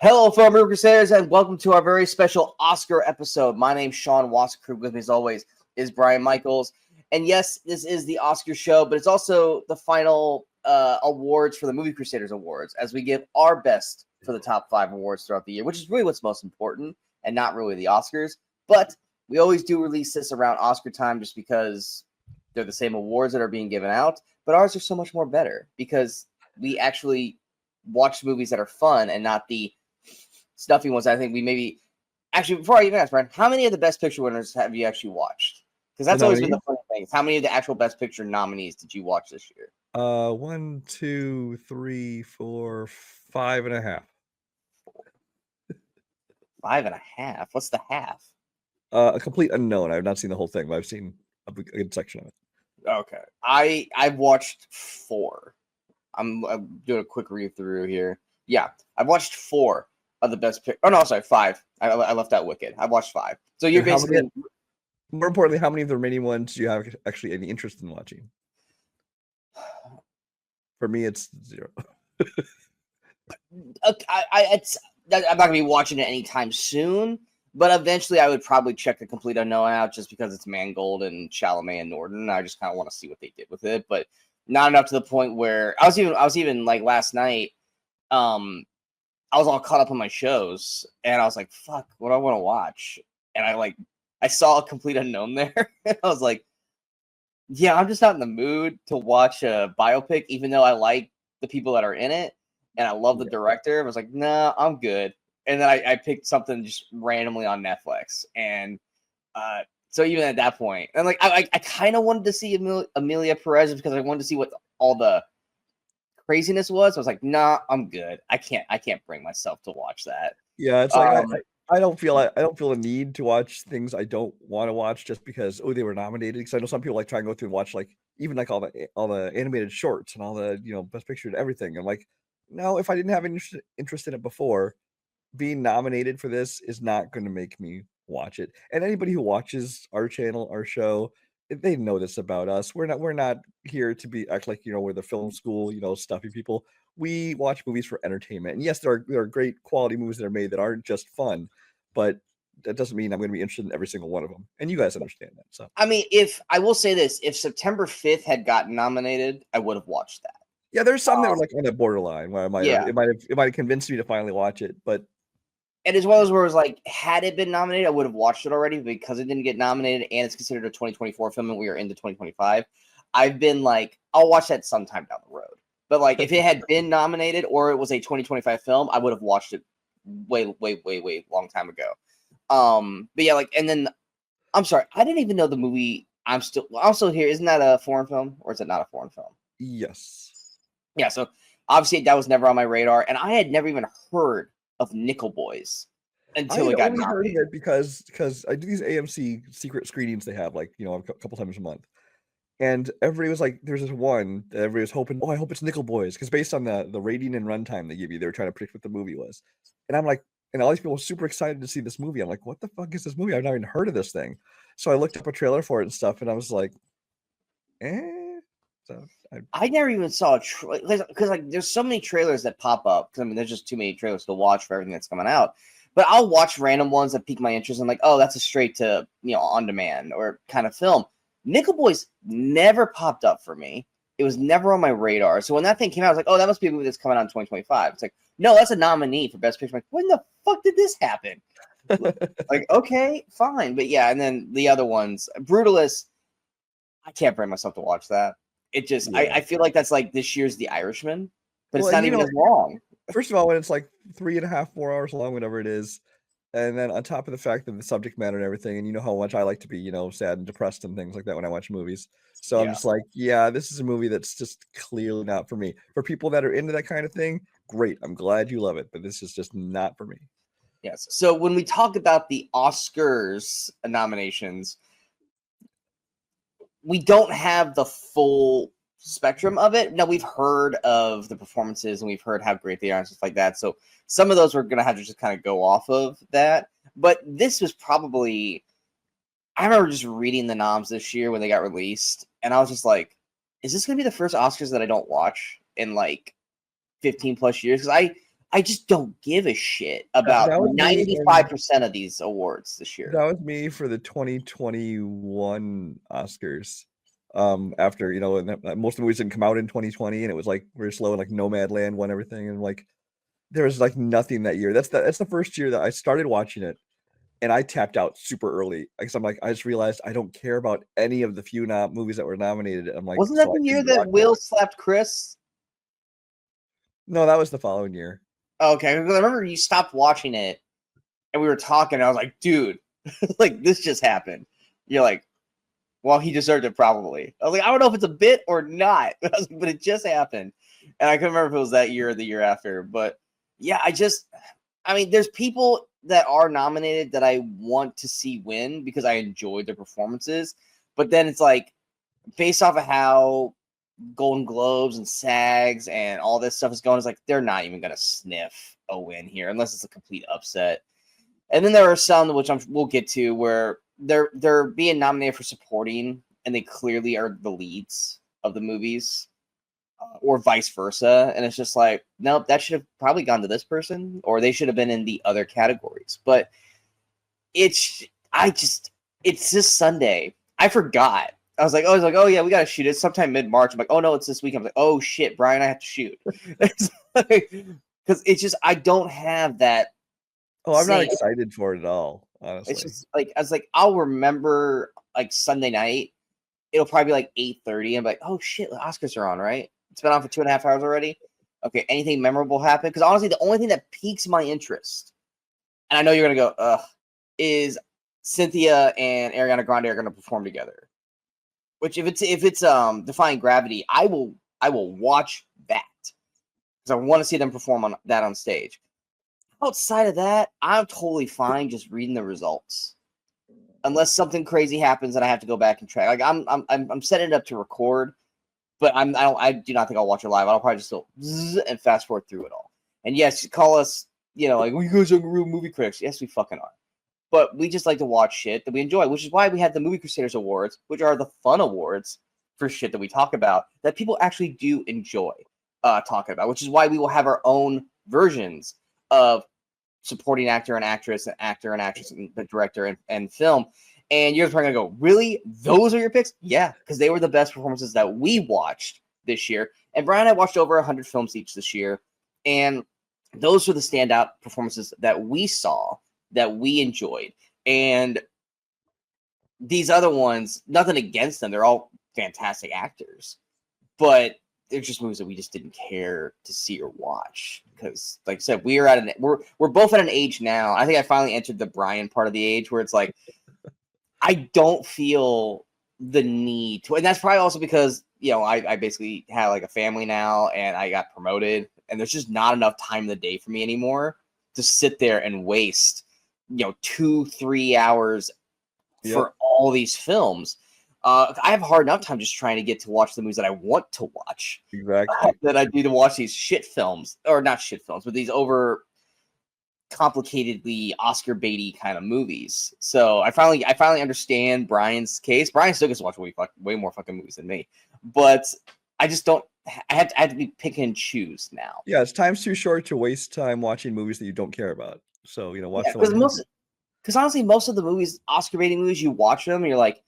Hello, fellow Crusaders, and welcome to our very special Oscar episode. My name's Sean Wasserkrug. With me, as always, is Brian Michaels. And yes, this is the Oscar show, but it's also the final awards for the Movie Crusaders Awards, as we give our best for the top 5 awards throughout the year, which is really what's most important, and not really the Oscars. But we always do release this around Oscar time just because they're the same awards that are being given out, but ours are so much more better because we actually watch movies that are fun and not the stuffy ones. I think we maybe actually, before I even ask, Brian, how many of the Best Picture winners have you actually watched? Because that's always been the funny thing. How many of the actual Best Picture nominees did you watch this year? 1, 2, 3, 4, 5.5. 5.5. What's the half? A Complete Unknown. I've not seen the whole thing, but I've seen a good section of it. Okay, I've watched 4. I'm doing a quick read through here. Yeah, I've watched 4 of the Best Picture. Oh no, sorry, 5. I left out Wicked. I've watched 5. So you're basically. More importantly, how many of the remaining ones do you have actually any interest in watching? For me, it's 0. I'm not gonna be watching it anytime soon, but eventually I would probably check The Complete Unknown out just because it's Mangold and Chalamet and Norton. I just kind of want to see what they did with it, but not enough to the point where I was even like last night. I was all caught up on my shows, and I was like, "Fuck, what do I want to watch?" And I saw A Complete Unknown there, and I was like, "Yeah, I'm just not in the mood to watch a biopic, even though I like the people that are in it, and I love the director." I was like, "Nah, I'm good." And then I picked something just randomly on Netflix, and so even at that point, and like I kind of wanted to see Amelia Perez because I wanted to see what all the craziness was. I was like, nah, I'm good. I can't bring myself to watch that. Yeah, it's like I don't feel a need to watch things I don't want to watch just because they were nominated. Because I know some people like try and go through and watch like even like all the animated shorts and all the Best Picture and everything. I'm like, no, if I didn't have any interest in it before, being nominated for this is not going to make me watch it. And anybody who watches our channel, our show, they know this about us. We're not here to be act like we're the film school, stuffy people. We watch movies for entertainment. And yes, there are great quality movies that are made that aren't just fun, but that doesn't mean I'm going to be interested in every single one of them. And you guys understand that. So I mean, if I will say this, if September 5th had gotten nominated, I would have watched that. Yeah, there's some that were like on the borderline where it might have convinced me to finally watch it, but and as well as where it was like, had it been nominated, I would have watched it already. Because it didn't get nominated and it's considered a 2024 film and we are into 2025, I've been like, I'll watch that sometime down the road. But like, if it had been nominated or it was a 2025 film, I would have watched it way long time ago. But yeah, like, and then I'm sorry, I didn't even know the movie. I'm still here. Isn't that a foreign film or is it not a foreign film? Yes. Yeah. So obviously that was never on my radar, and I had never even heard of Nickel Boys until it got nominated. I only heard of it because I do these AMC secret screenings they have like a couple times a month, and everybody was like, "There's this one that everybody was hoping. Oh, I hope it's Nickel Boys," because based on the rating and runtime they give you, they were trying to predict what the movie was. And I'm like, and all these people were super excited to see this movie. I'm like, what the fuck is this movie? I've not even heard of this thing. So I looked up a trailer for it and stuff, and I was like, So I never even saw a because like there's so many trailers that pop up. Because I mean, there's just too many trailers to watch for everything that's coming out. But I'll watch random ones that pique my interest. I'm like, oh, that's a straight to on demand or kind of film. Nickel Boys never popped up for me. It was never on my radar. So when that thing came out, I was like, oh, that must be a movie that's coming out in 2025. It's like, no, that's a nominee for Best Picture. I'm like, when the fuck did this happen? Like, okay, fine. But yeah, and then the other ones, Brutalist, I can't bring myself to watch that. It just, I feel like that's like this year's The Irishman, but it's not even as long. First of all, when it's like 3.5, 4 hours long, whatever it is, and then on top of the fact that the subject matter and everything, and you know how much I like to be, sad and depressed and things like that when I watch movies. So I'm just like, yeah, this is a movie that's just clearly not for me. For people that are into that kind of thing, great. I'm glad you love it, but this is just not for me. Yes. So when we talk about the Oscars nominations, we don't have the full spectrum of it. Now, we've heard of the performances and we've heard how great they are and stuff like that. So some of those we're going to have to just kind of go off of that. But this was probably, I remember just reading the noms this year when they got released. And I was just like, is this going to be the first Oscars that I don't watch in like 15 plus years? Because I I just don't give a shit about That was me 95% of these awards this year. That was me for the 2021 Oscars. After most of the movies didn't come out in 2020, and it was like very slow, and like Nomadland won everything, and like there was like nothing that year. That's the first year that I started watching it, and I tapped out super early because I'm like, I just realized I don't care about any of the few movies that were nominated. I'm like, Wasn't that so I the year didn't that watch it. Will slapped Chris? No, that was the following year. Okay, because I remember you stopped watching it, and we were talking. And I was like, dude, like this just happened. You're like, well, he deserved it probably. I was like, I don't know if it's a bit or not, but it just happened. And I couldn't remember if it was that year or the year after. But yeah, I mean, there's people that are nominated that I want to see win because I enjoyed their performances. But then it's like, based off of how Golden Globes and SAGs and all this stuff is going, it's like they're not even going to sniff a win here unless it's a complete upset. And then there are some which we'll get to where they're being nominated for supporting and they clearly are the leads of the movies, or vice versa. And it's just like, nope, that should have probably gone to this person, or they should have been in the other categories. But it's just Sunday. I forgot. I was like, oh yeah, we gotta shoot it sometime mid-March. I'm like, oh no, it's this weekend. I'm like, oh shit, Brian, I have to shoot. Because it's just I don't have that. Oh, I'm not excited for it at all, honestly. It's just like I was like, I'll remember like Sunday night. It'll probably be like 8:30. I'm like, oh shit, the Oscars are on, right? It's been on for 2.5 hours already. Okay, anything memorable happen? Because honestly, the only thing that piques my interest, and I know you're gonna go, is Cynthia and Ariana Grande are gonna perform together. Which if it's Defying Gravity, I will watch that because I want to see them perform on stage. Outside of that, I'm totally fine just reading the results, unless something crazy happens and I have to go back and track. Like I'm setting it up to record, but I do not think I'll watch it live. I'll probably just go and fast forward through it all. And yes, call us, like we guys are real movie critics. Yes, we fucking are. But we just like to watch shit that we enjoy, which is why we have the Movie Crusaders Awards, which are the fun awards for shit that we talk about that people actually do enjoy talking about, which is why we will have our own versions of supporting actor and actress, and actor and actress, and the director and film. And you're probably going to go, really? Those are your picks? Yeah, because they were the best performances that we watched this year. And Brian and I watched over 100 films each this year. And those were the standout performances that we saw, that we enjoyed. And these other ones, nothing against them. They're all fantastic actors. But they're just movies that we just didn't care to see or watch. Because, like I said, we're both at an age now. I think I finally entered the Brian part of the age where it's like, I don't feel the need to. And that's probably also because, I basically have like a family now and I got promoted. And there's just not enough time in the day for me anymore to sit there and waste 2-3 hours for all these films. I have a hard enough time just trying to get to watch the movies that I want to watch. Exactly. That I do to watch these shit films, or not shit films, but these over complicatedly Oscar baity kind of movies. So I finally understand Brian's case. Brian still gets to watch way more fucking movies than me, but I just don't. I have to be pick and choose now. Yeah, time's too short to waste time watching movies that you don't care about. So watch because honestly, most of the movies, Oscar baiting movies, you watch them and you're like,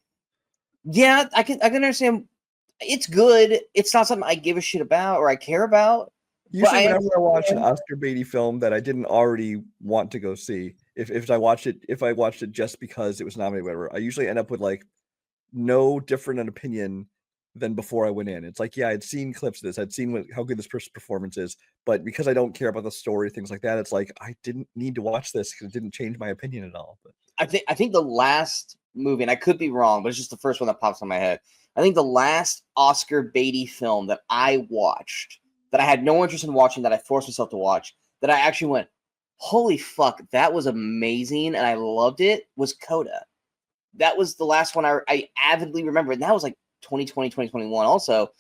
yeah, I can understand. It's good. It's not something I give a shit about or I care about. Usually, whenever I watch an Oscar baity film that I didn't already want to go see, if I watched it just because it was nominated, whatever, I usually end up with like no different an opinion than before I went in. It's like, yeah, I'd seen clips of this, I'd seen how good this person's performance is, but because I don't care about the story, things like that, it's like I didn't need to watch this because it didn't change my opinion at all. But I think the last movie, and I could be wrong, but it's just the first one that pops in my head. I think the last Oscar baity film that I watched, that I had no interest in watching, that I forced myself to watch, that I actually went, holy fuck, that was amazing, and I loved it, was Coda. That was the last one I avidly remember, and that was like 2020, 2021 also.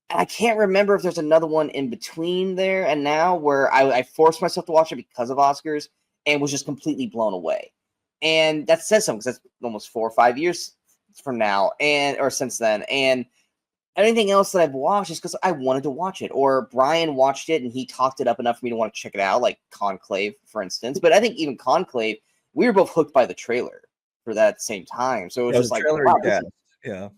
And I can't remember if there's another one in between there and now where I forced myself to watch it because of Oscars and was just completely blown away. And that says something because that's almost 4 or 5 years from now, or since then. And anything else that I've watched is because I wanted to watch it, or Brian watched it and he talked it up enough for me to want to check it out, like Conclave, for instance. But I think even Conclave, we were both hooked by the trailer for that same time. So it was Yeah, just the like, trailer, wow, yeah, yeah.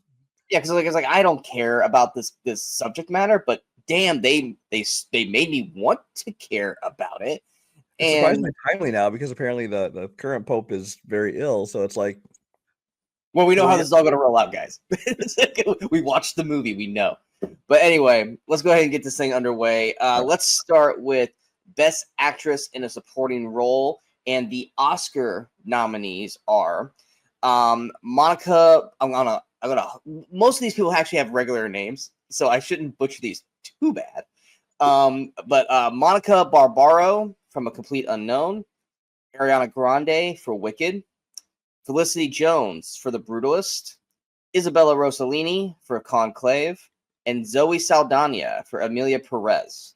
yeah, because like, it's like I don't care about this subject matter, but damn, they made me want to care about it. It's And surprisingly timely now because apparently the current pope is very ill. So it's like, well, we know well, how yeah, this is all going to roll out, guys. We watched the movie, we know. But anyway, let's go ahead and get this thing underway. Let's start with Best Actress in a Supporting Role, and the Oscar nominees are Monica. Most of these people actually have regular names, so I shouldn't butcher these too bad. But Monica Barbaro from A Complete Unknown, Ariana Grande for Wicked, Felicity Jones for The Brutalist, Isabella Rossellini for Conclave, and Zoe Saldana for Amelia Perez.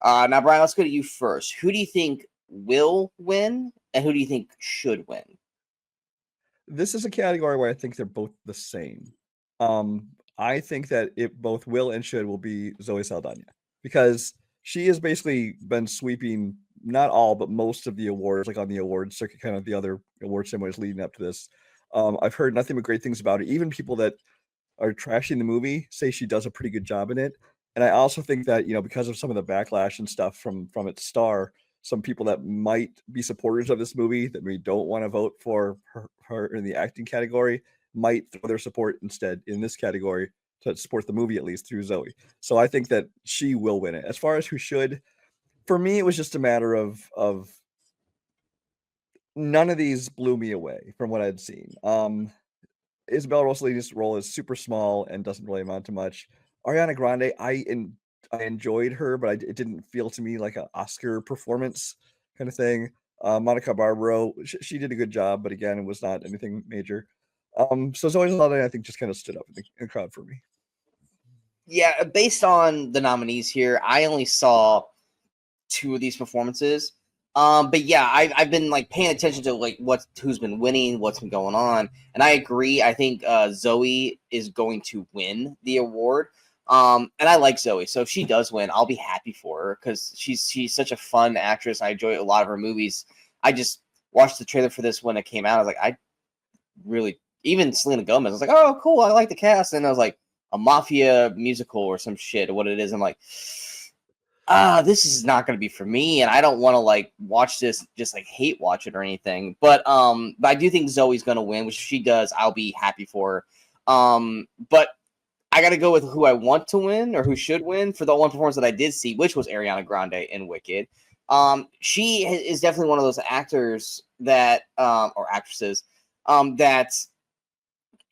Now, Brian, let's go to you first. Who do you think will win, and who do you think should win? this is a category where I think they're both the same. I think that it both will and should will be Zoe Saldana because she has basically been sweeping not all but most of the awards, like on the awards circuit, kind of the other award ceremonies leading up to this. I've heard nothing but great things about it. Even people that are trashing the movie say she does a pretty good job in it. And I also think that, because of some of the backlash and stuff from its star, some people that might be supporters of this movie that we don't want to vote for her in the acting category might throw their support instead in this category to support the movie, at least through Zoe. So I think that she will win it. As far as who should, for me, it was just a matter of none of these blew me away from what I'd seen. Isabella Rossellini's role is super small and doesn't really amount to much. Ariana Grande, I enjoyed her, but it didn't feel to me like an Oscar performance kind of thing. Monica Barbaro, she did a good job, but again, it was not anything major. So Zoe Saldana, I think, just kind of stood up in the crowd for me. Yeah, based on the nominees here, I only saw two of these performances. But yeah, I've been like paying attention to like who's been winning, what's been going on, and I agree. I think Zoe is going to win the award. And I like Zoe, so if she does win, I'll be happy for her because she's such a fun actress. I enjoy a lot of her movies. I just watched the trailer for this when it came out. I was like, I really even Selena Gomez. I was like, oh, cool, I like the cast, and I was like, a mafia musical or some shit, or what it is. I'm like, this is not going to be for me, and I don't want to like watch this, just like hate watch it or anything. But I do think Zoe's going to win, which if she does, I'll be happy for her. But I got to go with who I want to win or who should win for the one performance that I did see, which was Ariana Grande in Wicked. She is definitely one of those actors that or actresses that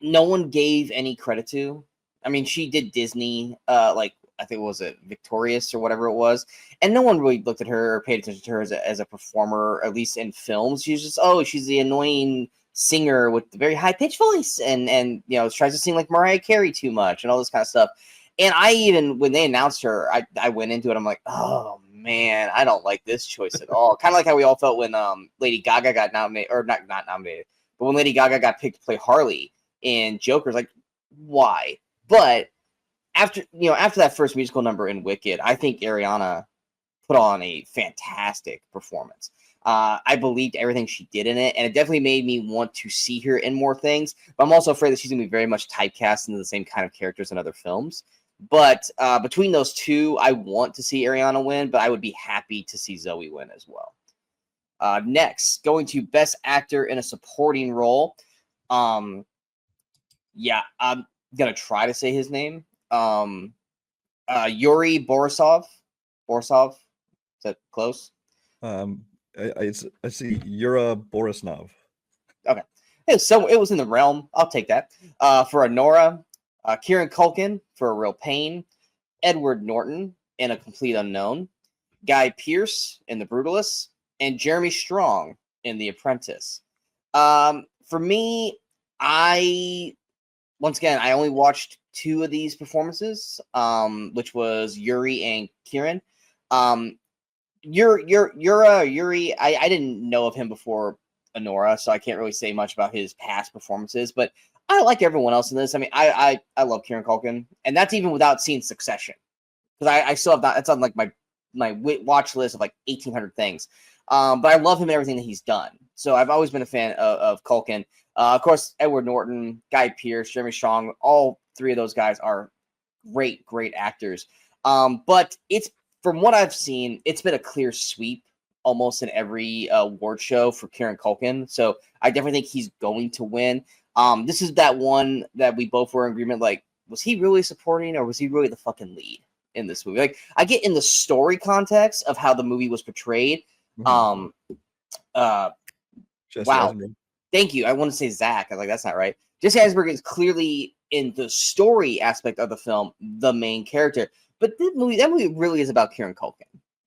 no one gave any credit to. I mean, she did Disney, like I think it was Victorious or whatever it was, and no one really looked at her or paid attention to her as a performer, at least in films. She's just, oh, she's the annoying singer with the very high pitched voice, and tries to sing like Mariah Carey too much and all this kind of stuff. And I even when they announced her, I went into it. I'm like, oh man, I don't like this choice at all. Kind of like how we all felt when Lady Gaga got nominated, or not nominated, but when Lady Gaga got picked to play Harley in Joker's, like, why? But after that first musical number in Wicked, I think Ariana put on a fantastic performance. I believed everything she did in it, and it definitely made me want to see her in more things. But I'm also afraid that she's going to be very much typecast into the same kind of characters in other films. But between those two, I want to see Ariana win, but I would be happy to see Zoe win as well. Next, going to Best Actor in a Supporting Role. Yeah, I'm gonna try to say his name. Yuri Borisov. Borisov. Is that close? I see Yura Borisnov. Okay. It was in the realm. I'll take that. For Honora, Kieran Culkin for A Real Pain, Edward Norton in A Complete Unknown, Guy Pearce in The Brutalist, and Jeremy Strong in The Apprentice. For me, once again, I only watched two of these performances, which was Yuri and Kieran. Yuri, I didn't know of him before Honora, so I can't really say much about his past performances, but I like everyone else in this. I mean, I love Kieran Culkin, and that's even without seeing Succession, because I still have not. It's on like my watch list of like 1,800 things. But I love him and everything that he's done. So I've always been a fan of Culkin. Of course, Edward Norton, Guy Pearce, Jeremy Strong, all three of those guys are great actors. But it's, from what I've seen, it's been a clear sweep almost in every award show for Kieran Culkin. So I definitely think he's going to win. This is that one that we both were in agreement. Like, was he really supporting, or was he really the fucking lead in this movie? Like, I get in the story context of how the movie was portrayed. Mhm. Wow. Eisenberg. Thank you. I want to say Zach. I was like, that's not right. Jesse Eisenberg is clearly, in the story aspect of the film, the main character. But that movie really is about Kieran Culkin.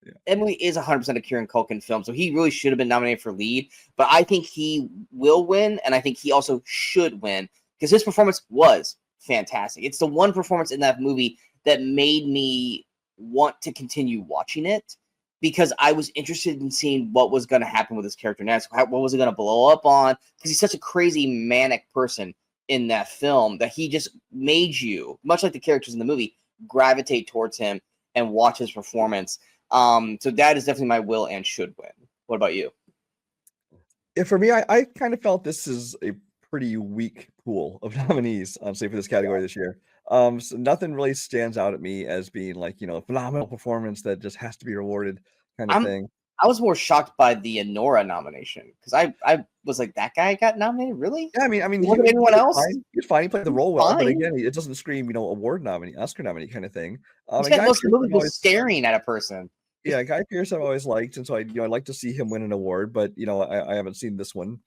Yeah. That movie is 100% a Kieran Culkin film, so he really should have been nominated for lead. But I think he will win, and I think he also should win, because his performance was fantastic. It's the one performance in that movie that made me want to continue watching it, because I was interested in seeing what was going to happen with his character next. What was it going to blow up on? Because he's such a crazy manic person in that film that he just made you, much like the characters in the movie, gravitate towards him and watch his performance. So that is definitely my will and should win. What about you? Yeah, for me, I kind of felt this is a pretty weak pool of nominees, honestly, for this category this year. So nothing really stands out at me as being like, a phenomenal performance that just has to be rewarded kind of thing. I was more shocked by the Nora nomination, because I was like, that guy got nominated, really? Yeah, I mean, Wasn't anyone else? He's fine. He played the role well, but Fine. again, it doesn't scream, award nominee, Oscar nominee kind of thing. He And spent Guy most of Pearce, the movie just staring at a person. yeah, Guy Pearce I've always liked, and so I'd like to see him win an award, but I haven't seen this one.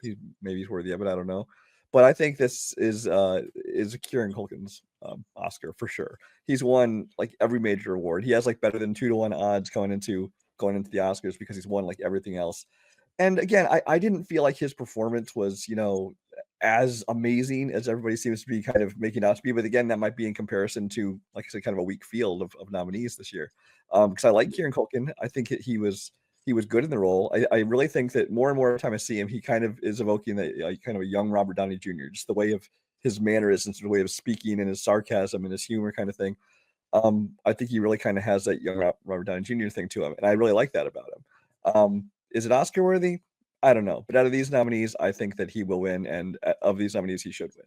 Maybe he's worthy of it, I don't know. But I think this is Kieran Culkin's Oscar for sure. He's won like every major award. He has like better than 2-to-1 odds going into the Oscars because he's won like everything else. And again, I didn't feel like his performance was, as amazing as everybody seems to be kind of making out to be. But again, that might be in comparison to, like I said, kind of a weak field of nominees this year. Because I like Kieran Culkin. I think he was good in the role. I really think that more and more time I see him, he kind of is evoking that kind of a young Robert Downey Jr., just the way of his mannerisms, the way of speaking and his sarcasm and his humor kind of thing. I think he really kind of has that young Robert Downey Jr. thing to him. And I really like that about him. Is it Oscar worthy? I don't know. But out of these nominees, I think that he will win. And of these nominees, he should win.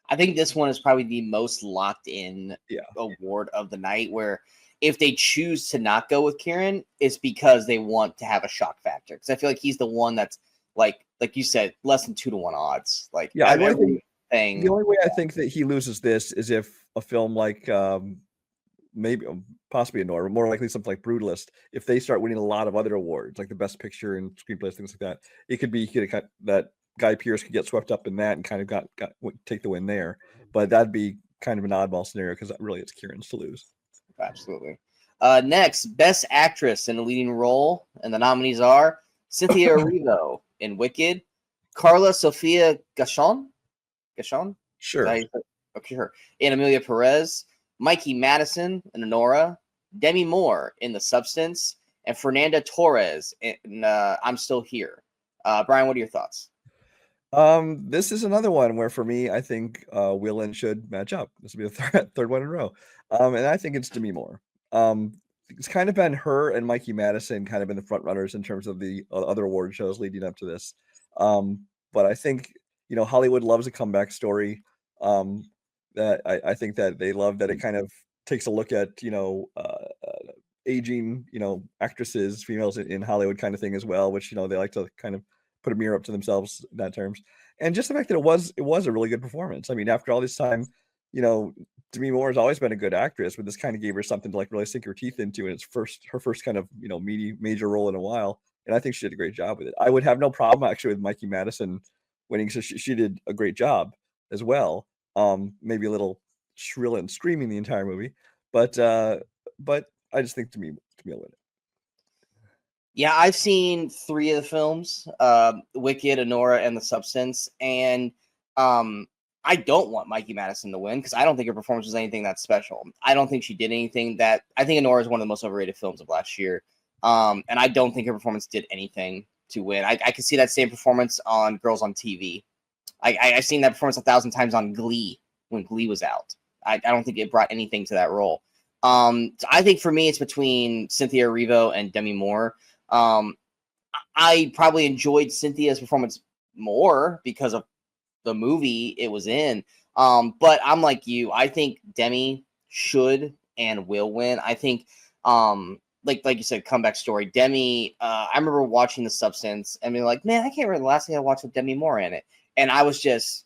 I think this one is probably the most locked in award of the night, where if they choose to not go with Kieran, it's because they want to have a shock factor. Because I feel like he's the one that's like you said, less than 2-to-1 odds. Like, yeah, everything. The only way I think that he loses this is if a film like maybe possibly a Nora, more likely something like Brutalist, if they start winning a lot of other awards, like the Best Picture and screenplays, things like that, it could be that Guy Pearce could get swept up in that and kind of got take the win there. But that'd be kind of an oddball scenario because really it's Kieran's to lose. Absolutely. Next, Best Actress in a Leading Role, and the nominees are Cynthia Erivo in Wicked, Carla Sofia Gachon, Sure. Okay, sure. And Amelia Perez, Mikey Madison in Anora, Demi Moore in The Substance, and Fernanda Torres in I'm Still Here. Brian, what are your thoughts? This is another one where for me, I think will and should match up. This will be the third one in a row. And I think it's Demi Moore. It's kind of been her and Mikey Madison kind of been the front runners in terms of the other award shows leading up to this. But I think, Hollywood loves a comeback story. That I think that they love that it kind of takes a look at, aging, actresses, females in Hollywood kind of thing as well, which, they like to kind of put a mirror up to themselves in that terms. And just the fact that it was a really good performance. I mean, after all this time, Demi Moore has always been a good actress, but this kind of gave her something to like really sink her teeth into, and it's her first kind of major role in a while. And I think she did a great job with it. I would have no problem actually with Mikey Madison winning, so she did a great job as well. Maybe a little shrill and screaming the entire movie, but I just think Demi will win it. Yeah, I've seen 3 of the films, Wicked, Anora, and The Substance, and I don't want Mikey Madison to win because I don't think her performance was anything that special. I don't think she did anything that I think Anora is one of the most overrated films of last year, and I don't think her performance did anything to win. I could see that same performance on Girls on TV, I've seen that performance 1,000 times on Glee when Glee was out. I don't think it brought anything to that role. So I think for me, it's between Cynthia Erivo and Demi Moore. I probably enjoyed Cynthia's performance more because of the movie it was in. But I'm like you. I think Demi should and will win. I think, like you said, comeback story. Demi, I remember watching The Substance and being like, man, I can't remember the last thing I watched with Demi Moore in it. And I was just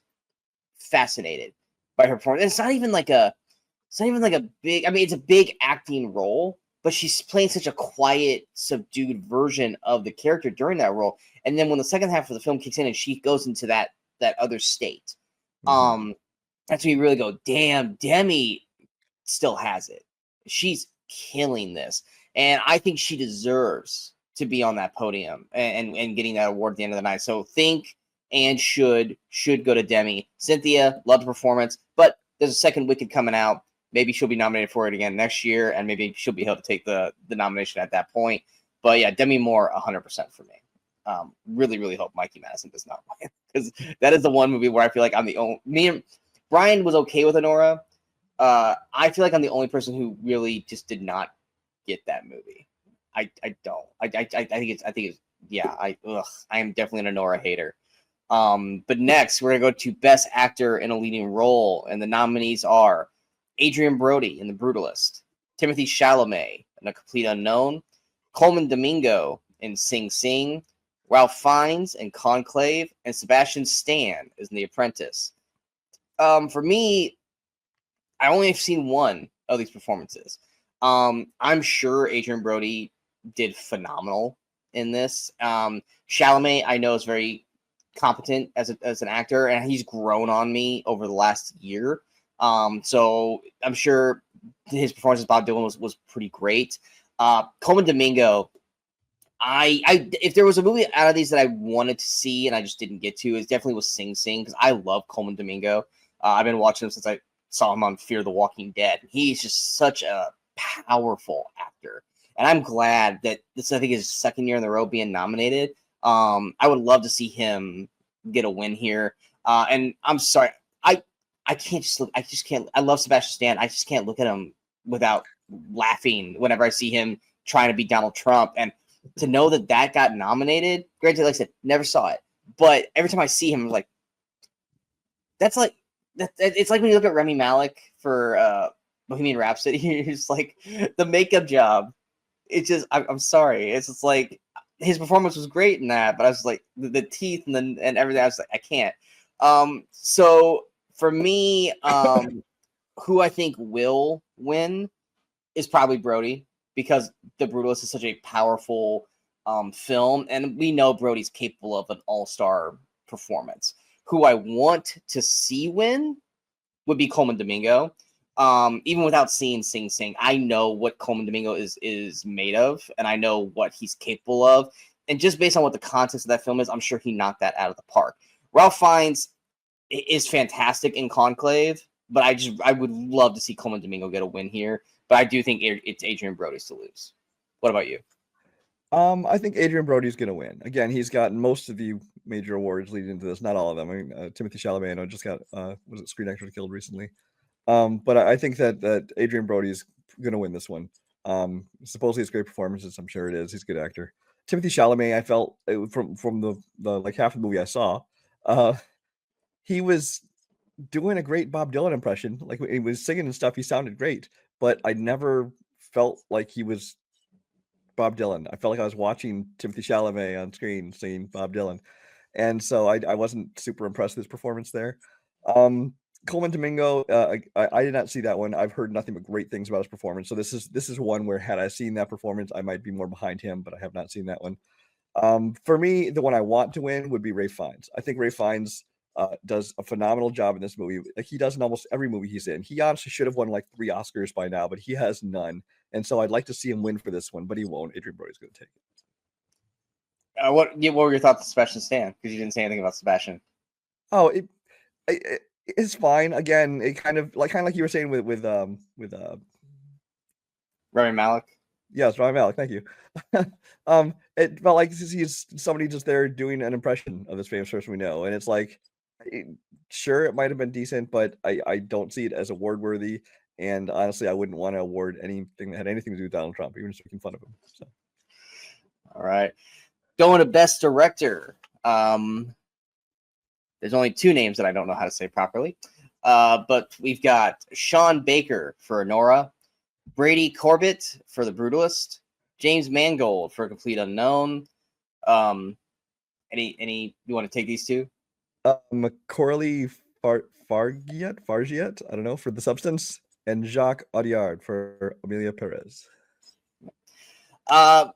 fascinated by her performance. And it's not even like a big, I mean, it's a big acting role, but she's playing such a quiet, subdued version of the character during that role. And then when the second half of the film kicks in and she goes into that other state, that's when you really go, damn, Demi still has it. She's killing this. And I think she deserves to be on that podium and getting that award at the end of the night. So think and should go to Demi. Cynthia, love the performance, but there's a second Wicked coming out. Maybe she'll be nominated for it again next year, and maybe she'll be able to take the nomination at that point. But yeah, Demi Moore, 100% for me. Really, really hope Mikey Madison does not win, because that is the one movie where I feel like I'm the only. Me and Brian was okay with Honora. I feel like I'm the only person who really just did not get that movie. I don't. I think it's yeah. I am definitely an Honora hater. But next we're gonna go to Best Actor in a Leading Role, and the nominees are Adrian Brody in The Brutalist, Timothy Chalamet in A Complete Unknown, Coleman Domingo in Sing Sing, Ralph Fiennes in Conclave, and Sebastian Stan is in The Apprentice. For me, I only have seen one of these performances. I'm sure Adrian Brody did phenomenal in this. Chalamet, I know, is very competent as an actor, and he's grown on me over the last year. So I'm sure his performance as Bob Dylan was pretty great. Coleman Domingo, if there was a movie out of these that I wanted to see and I just didn't get to, it definitely was Sing Sing, because I love Coleman Domingo. I've been watching him since I saw him on Fear the Walking Dead. He's just such a powerful actor, and I'm glad that this, I think, is his second year in a row being nominated. I would love to see him get a win here. And I'm sorry, I can't just look. I just can't. I love Sebastian Stan. I just can't look at him without laughing whenever I see him trying to beat Donald Trump. And to know that got nominated, granted, like I said, never saw it, but every time I see him, I'm like, that's like that. It's like when you look at Rami Malek for Bohemian Rhapsody. It's like the makeup job. It's just, I'm sorry. It's just like his performance was great in that, but I was like the teeth and everything. I was like, I can't. So for me, who I think will win is probably Brody, because The Brutalist is such a powerful film, and we know Brody's capable of an all-star performance. Who I want to see win would be Coleman Domingo. Even without seeing Sing Sing, I know what Coleman Domingo is made of, and I know what he's capable of. And just based on what the context of that film is, I'm sure he knocked that out of the park. Ralph Fiennes is fantastic in Conclave, but I would love to see Coleman Domingo get a win here. But I do think it's Adrian Brody's to lose. What about you? I think Adrian Brody's going to win. Again, he's gotten most of the major awards leading into this. Not all of them. I mean, Timothy Chalamet, I know, just got was it Screen Actors Guild recently. But I think that Adrian Brody's going to win this one. Supposedly it's great performances. I'm sure it is. He's a good actor. Timothy Chalamet, I felt from the like half of the movie I saw, he was doing a great Bob Dylan impression. Like when he was singing and stuff, he sounded great. But I never felt like he was Bob Dylan. I felt like I was watching Timothy Chalamet on screen singing Bob Dylan. And so I wasn't super impressed with his performance there. Coleman Domingo, I did not see that one. I've heard nothing but great things about his performance. So this is one where, had I seen that performance, I might be more behind him, but I have not seen that one. For me, the one I want to win would be Ralph Fiennes. I think Ralph Fiennes does a phenomenal job in this movie. Like he does in almost every movie he's in. He honestly should have won like 3 Oscars by now, but he has none. And so I'd like to see him win for this one, but he won't. Adrian Brody's going to take it. What were your thoughts on Sebastian Stan? Because you didn't say anything about Sebastian. Oh, it's fine. Again, it kind of like you were saying with Rami Malek. Yes, Rami Malek. Thank you. It felt like he's somebody just there doing an impression of this famous person we know, and it's like Sure, it might have been decent, but I don't see it as award worthy. And honestly, I wouldn't want to award anything that had anything to do with Donald Trump, even just making fun of him. So, All right. Going to Best Director. There's only two names that I don't know how to say properly. But we've got Sean Baker for Nora, Brady Corbett for The Brutalist, James Mangold for Complete Unknown. Any you want to take these two? Corley Fargiet, I don't know, for The Substance, and Jacques Audiard for Amelia Perez. I've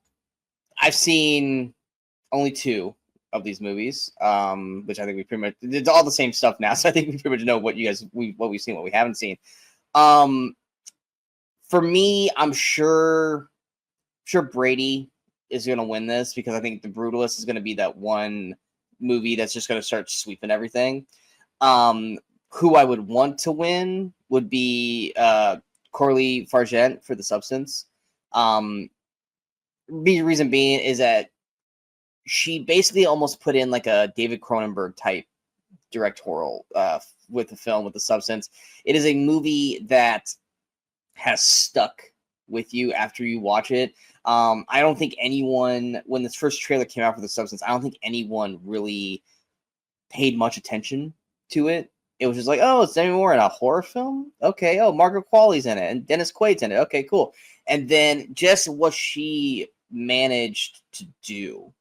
seen only two of these movies, which I think we pretty much, it's all the same stuff now, so I think we pretty much know what what we've seen, what we haven't seen. For me, I'm sure Brady is going to win this because I think The Brutalist is going to be that one movie that's just going to start sweeping everything. Who I would want to win would be Corley Fargent for The Substance. The reason being is that she basically almost put in like a David Cronenberg type directorial with the film, with The Substance. It is a movie that has stuck with you after you watch it. I don't think anyone, when this first trailer came out for The Substance, I don't think anyone really paid much attention to it. It was just like, oh, it's Demi Moore in a horror film? Okay. Oh, Margaret Qualley's in it and Dennis Quaid's in it. Okay, cool. And then just what she managed to do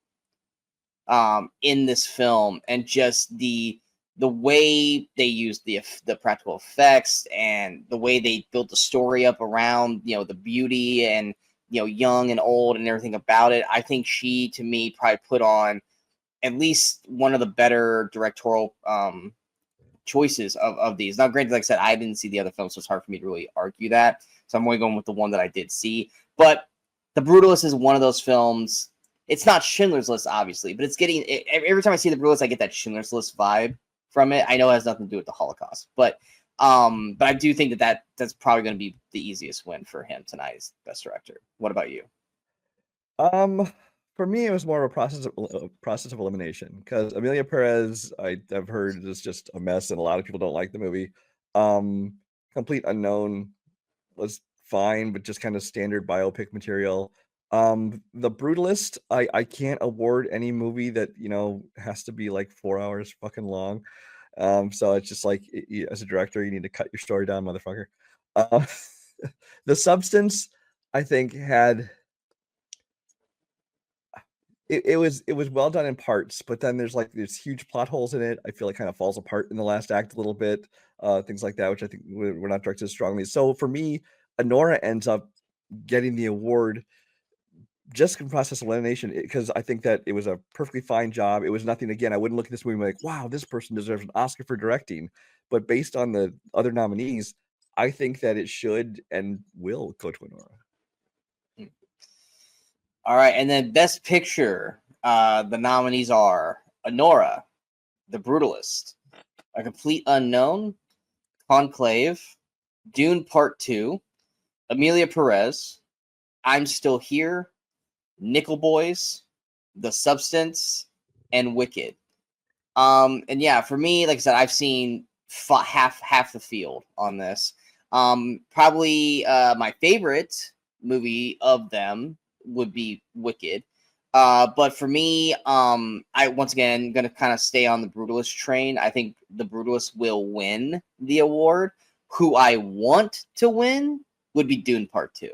in this film, and just the way they used the practical effects and the way they built the story up around, the beauty and, young and old and everything about it. I think she, to me, probably put on at least one of the better directorial choices of these. Now, granted, like I said, I didn't see the other films, so it's hard for me to really argue that. So I'm only going with the one that I did see. But The Brutalist is one of those films. It's not Schindler's List, obviously, but it's getting, every time I see The Brutalist, I get that Schindler's List vibe from it. I know it has nothing to do with the Holocaust, but I do think that's probably going to be the easiest win for him tonight as Best Director. What about you? For me, it was more of a process of elimination, because Amelia Perez, I've heard, is just a mess, and a lot of people don't like the movie. Complete Unknown was fine, but just kind of standard biopic material. The Brutalist, I can't award any movie that has to be like 4 hours fucking long. So it's just like, as a director, you need to cut your story down, motherfucker. The Substance, I think, had it was well done in parts, but then there's huge plot holes in it. I feel like kind of falls apart in the last act a little bit, things like that, which I think were not directed as strongly. So for me, Anora ends up getting the award just in process of elimination, because I think that it was a perfectly fine job. It was nothing, again, I wouldn't look at this movie and be like, wow, this person deserves an Oscar for directing. But based on the other nominees, I think that it should and will go to Anora. All right, and then Best Picture, the nominees are Anora, The Brutalist, A Complete Unknown, Conclave, Dune Part 2, Amelia Perez, I'm Still Here, Nickel Boys, The Substance, and Wicked. And yeah, for me, like I said, I've seen half the field on this. Probably my favorite movie of them would be Wicked. But for me, I once again gonna kind of stay on the Brutalist train. I think the Brutalist will win the award. Who I want to win would be Dune Part 2.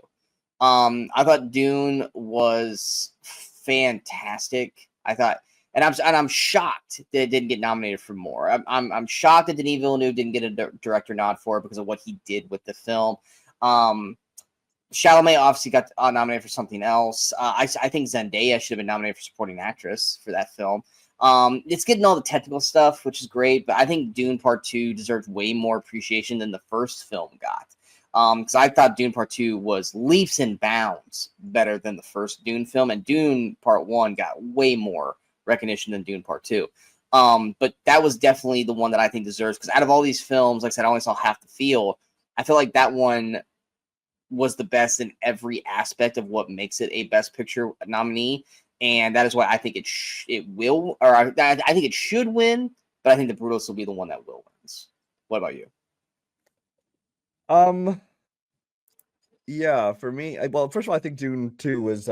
I thought Dune was fantastic. I thought, and I'm shocked that it didn't get nominated for more. I'm shocked that Denis Villeneuve didn't get a director nod for it because of what he did with the film. Chalamet obviously got nominated for something else. I think Zendaya should have been nominated for supporting actress for that film. It's getting all the technical stuff, which is great, but I think Dune Part 2 deserves way more appreciation than the first film got. Because I thought Dune Part 2 was leaps and bounds better than the first Dune film, and Dune Part 1 got way more recognition than Dune Part 2. But that was definitely the one that I think deserves, because out of all these films, like I said, I only saw half the field. I feel like that one was the best in every aspect of what makes it a Best Picture nominee, and that is why I think it will, or I think it should win but I think The Brutalist will be the one that will wins. What about you? Yeah, for me, well, first of all, I think Dune 2 was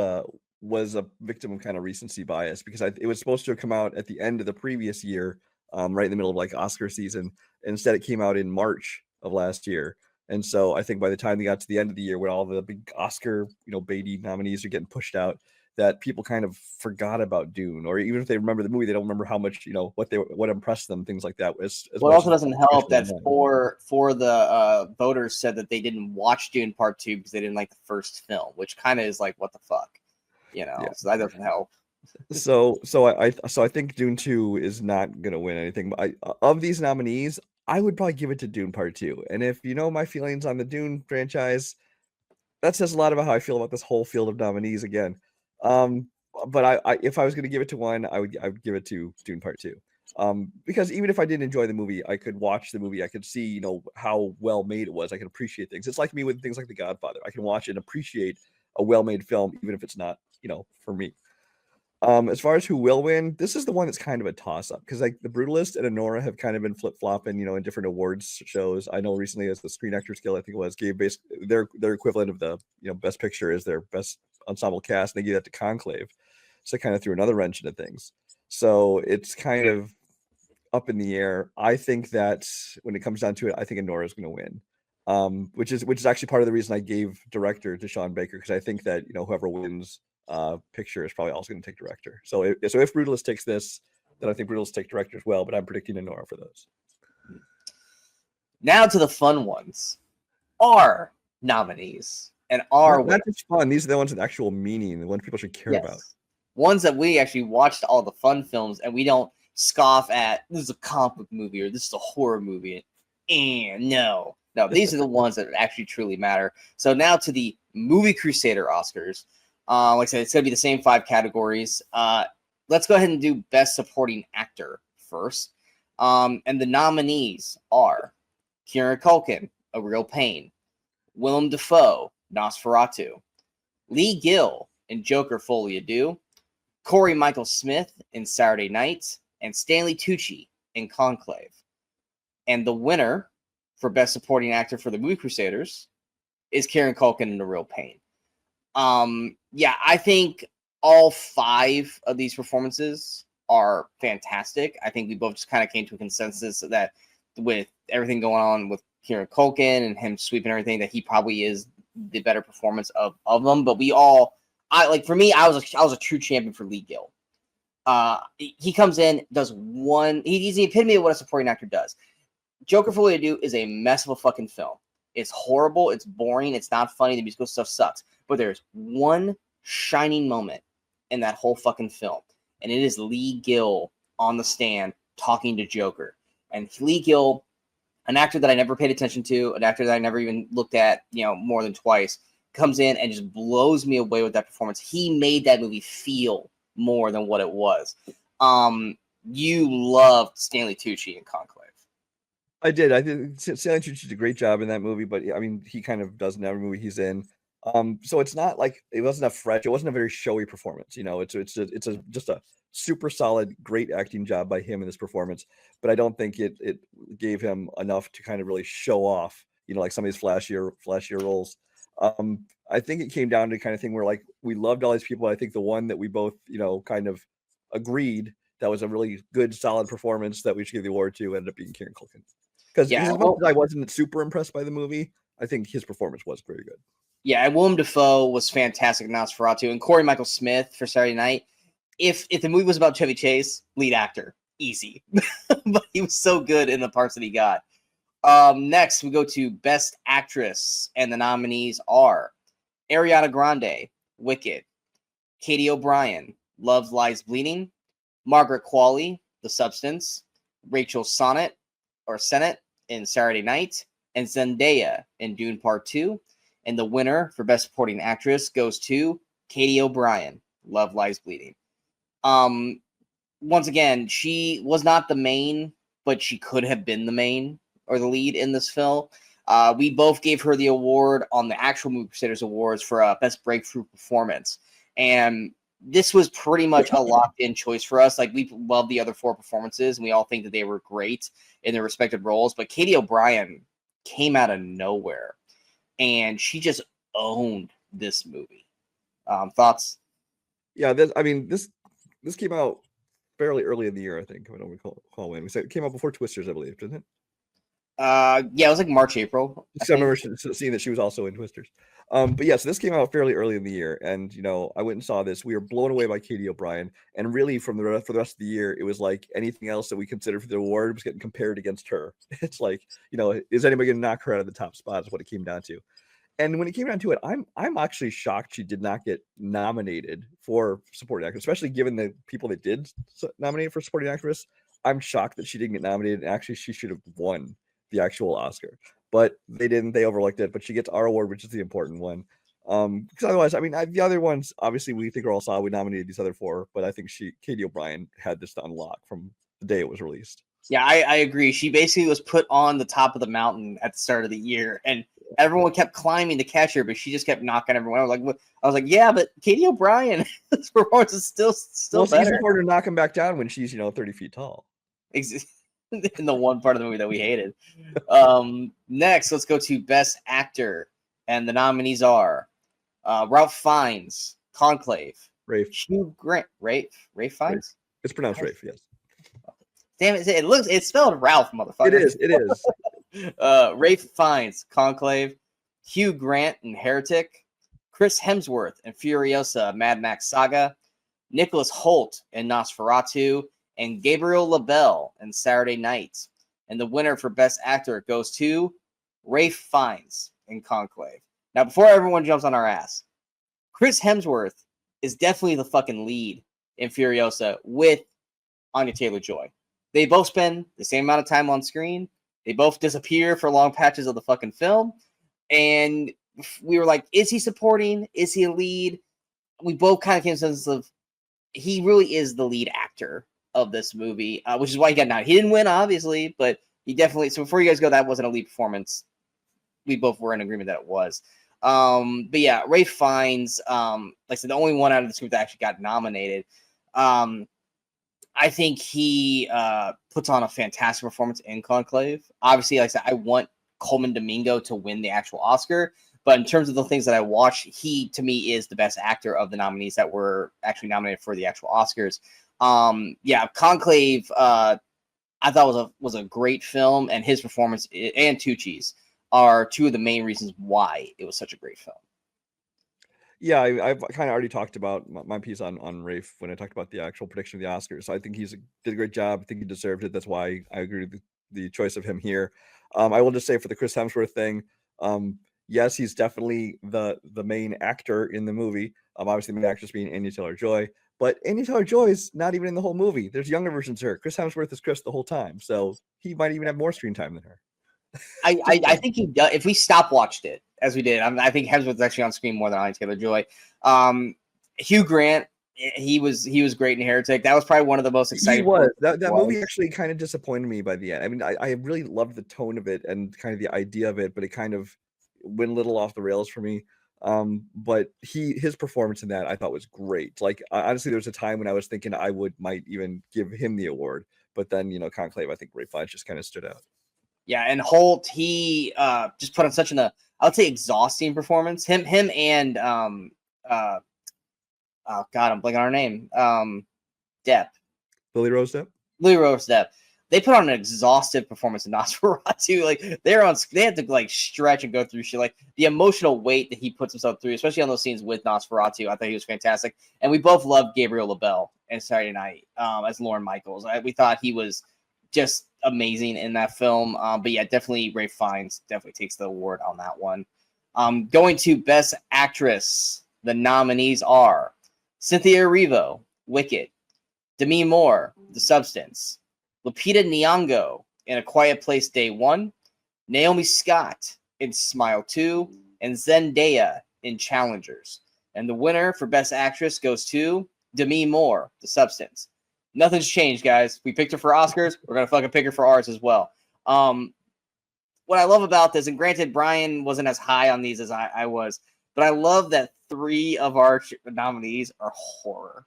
a victim of kind of recency bias because it was supposed to have come out at the end of the previous year, right in the middle of like Oscar season. Instead, it came out in March of last year, and so I think by the time they got to the end of the year, when all the big Oscar, baity nominees are getting pushed out, that people kind of forgot about Dune, or even if they remember the movie, they don't remember how much what impressed them, things like that. As Well, it much also as doesn't help that online. four of the voters said that they didn't watch Dune Part 2 because they didn't like the first film, which kind of is like, what the fuck, Yeah. So that doesn't help. So I think Dune 2 is not gonna win anything. But of these nominees, I would probably give it to Dune Part 2. And if you know my feelings on the Dune franchise, that says a lot about how I feel about this whole field of nominees again. But I if I was gonna give it to one, I would give it to Dune Part 2. Because even if I didn't enjoy the movie, I could watch the movie. I could see, how well made it was. I can appreciate things. It's like me with things like The Godfather. I can watch and appreciate a well-made film, even if it's not, for me. As far as who will win, this is the one that's kind of a toss-up because like The Brutalist and Anora have kind of been flip-flopping, in different awards shows. I know recently as the Screen Actors Guild, I think it was, gave their equivalent of the Best Picture is their best ensemble cast, and they gave that to Conclave. So it kind of threw another wrench into things. So it's kind of up in the air. I think that when it comes down to it, I think Anora is going to win. Which is actually part of the reason I gave director to Sean Baker, because I think that whoever wins picture is probably also going to take director. So if Brutalist takes this, then I think Brutalist take director as well. But I'm predicting Anora for those. Now to the fun ones. Our nominees and our not just fun. These are the ones with actual meaning, the ones people should care about. Ones that we actually watched all the fun films, and we don't scoff at this is a comic book movie or this is a horror movie. And no, these are the ones that actually truly matter. So now to the Movie Crusader Oscars. Like I said, it's going to be the same 5 categories. Let's go ahead and do Best Supporting Actor first. And the nominees are Kieran Culkin, A Real Pain, Willem Dafoe, Nosferatu, Lee Gill in Joker Folie à Deux, Corey Michael Smith in Saturday Night, and Stanley Tucci in Conclave. And the winner for Best Supporting Actor for the Movie Crusaders is Kieran Culkin in A Real Pain. I think all 5 of these performances are fantastic. I think we both just kind of came to a consensus that with everything going on with Kieran Culkin and him sweeping everything, that he probably is the better performance of them. But for me, I was a true champion for Lee Gill. He comes in, does one. He's the epitome of what a supporting actor does. Joker Folie à Deux is a mess of a fucking film. It's horrible. It's boring. It's not funny. The musical stuff sucks. But there's one shining moment in that whole fucking film, and it is Lee Gill on the stand talking to Joker. And Lee Gill, an actor that I never paid attention to, an actor that I never even looked at, more than twice, comes in and just blows me away with that performance. He made that movie feel more than what it was. You loved Stanley Tucci in Conclave. I did. I think Stanley Tucci did a great job in that movie, but I mean, he kind of does in every movie he's in. So it's not like it wasn't a fresh, it wasn't a very showy performance. It's just a super solid, great acting job by him in this performance. But I don't think it gave him enough to kind of really show off, like some of these flashier roles. I think it came down to kind of thing where like we loved all these people. I think the one that we both, kind of agreed that was a really good, solid performance that we should give the award to ended up being Kieran Culkin. Because as much as I wasn't super impressed by the movie, I think his performance was very good. Yeah, and Willem Dafoe was fantastic in Nosferatu, and Corey Michael Smith for Saturday Night. If the movie was about Chevy Chase, lead actor, easy. But he was so good in the parts that he got. Next, we go to Best Actress, and the nominees are Ariana Grande, Wicked, Katie O'Brien, Love Lies Bleeding, Margaret Qualley, The Substance, Rachel Sennett in Saturday Night, and Zendaya in Dune Part 2. And the winner for Best Supporting Actress goes to Katie O'Brien, Love Lies Bleeding. Once again, she was not the main, but she could have been the main or the lead in this film. We both gave her the award on the actual Movie Crusaders Awards for Best Breakthrough Performance. And this was pretty much a locked-in choice for us. Like, we love the other 4 performances, and we all think that they were great in their respective roles. But Katie O'Brien came out of nowhere, and she just owned this movie. Thoughts? Yeah, this came out fairly early in the year, I think. I don't recall when. We said it came out before Twisters, I believe, didn't it? Yeah, it was like March, April. I remember seeing that she was also in Twisters. But yes, this came out fairly early in the year, and I went and saw this. We were blown away by Katie O'Brien, and really for the rest of the year, it was like anything else that we considered for the award was getting compared against her. It's like, is anybody going to knock her out of the top spot? Is what it came down to. And when it came down to it, I'm actually shocked she did not get nominated for supporting actress, especially given the people that did nominate for supporting actress. I'm shocked that she didn't get nominated. And actually, she should have won the actual Oscar, but they didn't. They overlooked it. But she gets our award, which is the important one. Because otherwise, the other ones obviously we think are all solid. We nominated these other 4, but I think Katie O'Brien had this to unlock from the day it was released. Yeah, I agree. She basically was put on the top of the mountain at the start of the year, and everyone kept climbing to catch her, but she just kept knocking everyone out. I was like, yeah, but Katie O'Brien, this performance is still better. It's easy for her to knock him back down when she's 30 feet tall. In the one part of the movie that we hated. Next, let's go to Best Actor, and the nominees are Ralph Fiennes, Conclave, Rafe. Hugh Grant, Rafe Fiennes. It's pronounced Rafe, yes. Damn it! It's spelled Ralph, motherfucker. It is. Rafe Fiennes, Conclave, Hugh Grant in Heretic, Chris Hemsworth in Furiosa, Mad Max Saga, Nicholas Hoult in Nosferatu, and Gabriel LaBelle in Saturday Night. And the winner for Best Actor goes to Rafe Fiennes in Conclave. Now, before everyone jumps on our ass, Chris Hemsworth is definitely the fucking lead in Furiosa with Anya Taylor-Joy. They both spend the same amount of time on screen. They both disappear for long patches of the fucking film. And we were like, is he supporting? Is he a lead? We both kind of came to the sense of he really is the lead actor of this movie, which is why he got nominated. He didn't win, obviously, but he definitely. So before you guys go, that wasn't a lead performance. We both were in agreement that it was. But yeah, Rafe Fiennes, like I said, the only one out of this group that actually got nominated. I think he puts on a fantastic performance in Conclave. Obviously, like I said, I want Coleman Domingo to win the actual Oscar. But in terms of the things that I watched, he, to me, is the best actor of the nominees that were actually nominated for the actual Oscars. Yeah, Conclave, I thought was a great film, and his performance and Tucci's are 2 of the main reasons why it was such a great film. Yeah, I've kind of already talked about my piece on Rafe when I talked about the actual prediction of the Oscars. So I think did a great job. I think he deserved it. That's why I agree with the choice of him here. I will just say for the Chris Hemsworth thing, yes, he's definitely the main actor in the movie. Obviously, the main actress being Anya Taylor-Joy. But Anya Taylor-Joy is not even in the whole movie. There's younger versions of her. Chris Hemsworth is Chris the whole time. So he might even have more screen time than her. I think he does. If we stopwatched it, as we did, I think Hemsworth's actually on screen more than Anya Taylor-Joy. Hugh Grant, he was great in Heretic. That was probably one of the most exciting. He was. That movie actually kind of disappointed me by the end. I mean, I really loved the tone of it and kind of the idea of it, but it kind of went a little off the rails for me. But his performance in that I thought was great. Like honestly, there was a time when I was thinking I might even give him the award, but then Conclave, I think Rafe Fiennes just kind of stood out. Yeah, and Holt, he just put on such I would say exhausting performance. Him and oh god, I'm blanking on her name. Depp. Lily Rose Depp. Lily Rose Depp. They put on an exhaustive performance in Nosferatu. Like they had to like stretch and go through shit. Like the emotional weight that he puts himself through, especially on those scenes with Nosferatu. I thought he was fantastic. And we both loved Gabriel LaBelle in Saturday Night as Lorne Michaels. We thought he was just amazing in that film. But yeah, definitely Rafe Fiennes definitely takes the award on that one. Going to Best Actress, the nominees are Cynthia Erivo, Wicked, Demi Moore, The Substance, Lupita Nyong'o in A Quiet Place Day One, Naomi Scott in Smile 2, and Zendaya in Challengers. And the winner for Best Actress goes to Demi Moore, The Substance. Nothing's changed, guys. We picked her for Oscars. We're going to fucking pick her for ours as well. What I love about this, and granted, Brian wasn't as high on these as I was, but I love that 3 of our nominees are horror.